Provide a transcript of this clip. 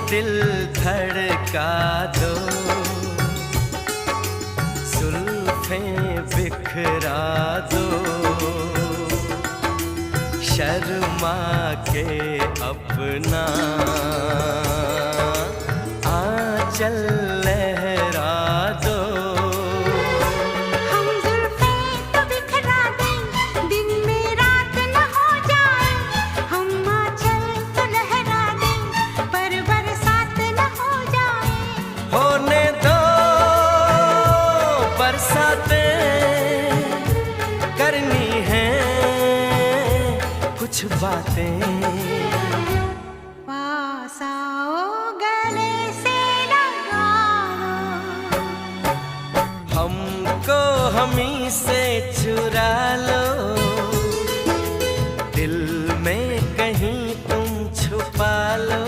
दिल धड़का दो, जुल्फें बिखरा दो, शर्मा के अपना आंचल लहरा दो। हम जुल्फें तो बिखरा दें, दिन में रात न हो जाए। हम आंचल तो लहरा दें, पर बरसात न हो जाए। होने दो बरसातें, करनी है कुछ बातें। पास आओ, गले से लगा लो, हमको हमी से चुरा लो, दिल में कहीं तुम छुपा लो।